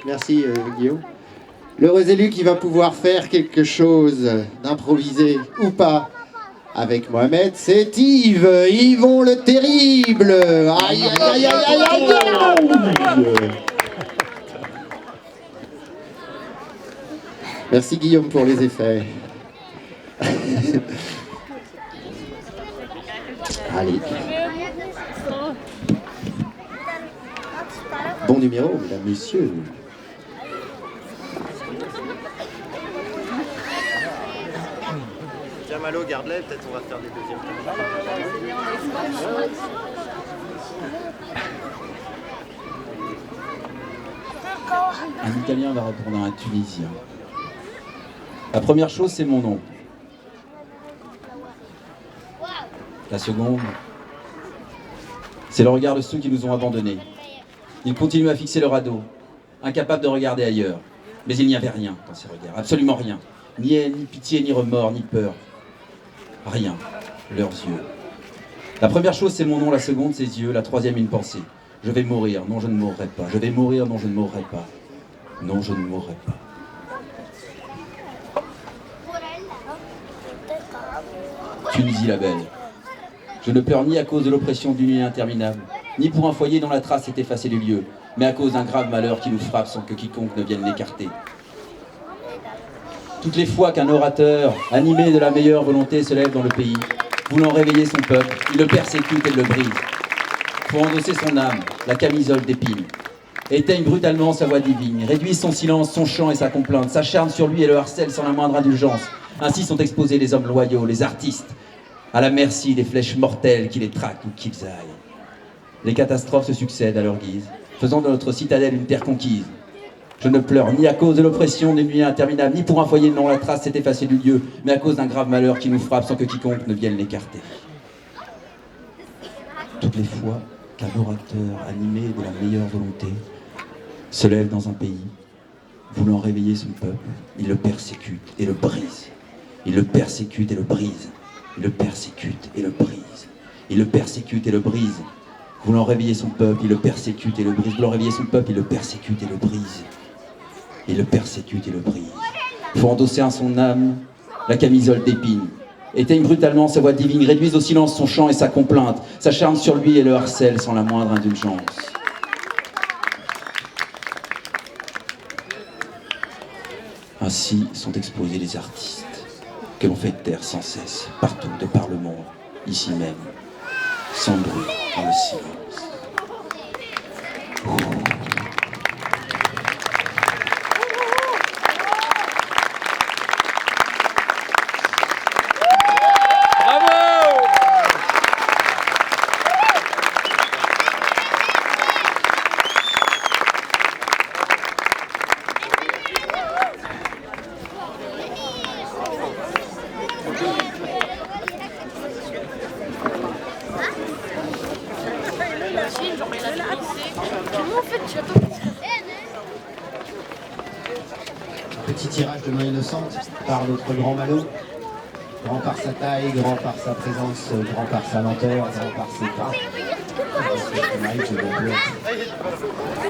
Merci Guillaume. L'heureux élu qui va pouvoir faire quelque chose d'improvisé ou pas avec Mohamed, c'est Yves, Yvon le Terrible. Aïe, aïe, aïe, aïe, aïe, aïe. Merci Guillaume pour les effets. Allez. Bon numéro, mesdames, messieurs. Tiens Malo, garde-les, peut-être on va faire des deuxièmes. Un Italien va répondre à un Tunisien. La première chose, c'est mon nom. La seconde, c'est le regard de ceux qui nous ont abandonnés. Ils continuent à fixer le radeau, incapables de regarder ailleurs. Mais il n'y avait rien dans ces regards, absolument rien. Ni haine, ni pitié, ni remords, ni peur. Rien. Leurs yeux. La première chose, c'est mon nom. La seconde, ses yeux. La troisième, une pensée. Je vais mourir. Non, je ne mourrai pas. Je vais mourir. Non, je ne mourrai pas. Non, je ne mourrai pas. Tunisie la belle. Je ne pleure ni à cause de l'oppression d'une nuit interminable, ni pour un foyer dont la trace est effacée du lieu, mais à cause d'un grave malheur qui nous frappe sans que quiconque ne vienne l'écarter. Toutes les fois qu'un orateur, animé de la meilleure volonté, se lève dans le pays, voulant réveiller son peuple, il le persécute et le brise. Pour endosser son âme, la camisole d'épine, éteigne brutalement sa voix divine, réduit son silence, son chant et sa complainte, s'acharne sur lui et le harcèle sans la moindre indulgence. Ainsi sont exposés les hommes loyaux, les artistes, à la merci des flèches mortelles qui les traquent ou qu'ils aillent. Les catastrophes se succèdent à leur guise, faisant de notre citadelle une terre conquise. Je ne pleure ni à cause de l'oppression d'une nuit interminable, ni pour un foyer dont la trace s'est effacée du lieu, mais à cause d'un grave malheur qui nous frappe sans que quiconque ne vienne l'écarter. Toutes les fois qu'un orateur animé de la meilleure volonté se lève dans un pays, voulant réveiller son peuple, il le persécute et le brise. Il le persécute et le brise. Il le persécute et le brise. Il le persécute et le brise. Voulant réveiller son peuple, il le persécute et le brise. Voulant réveiller son peuple, il le persécute et le brise. Il le persécute et le brise. Faut endosser à son âme la camisole d'épine. Éteigne brutalement sa voix divine, réduise au silence son chant et sa complainte, s'acharne sur lui et le harcèle sans la moindre indulgence. Ainsi sont exposés les artistes, que l'on fait taire sans cesse, partout de par le monde, ici même, sans bruit, dans le silence. Petit tirage de main innocente par notre grand Malo. Grand par sa taille, grand par sa présence, grand par sa lenteur, grand par ses pas.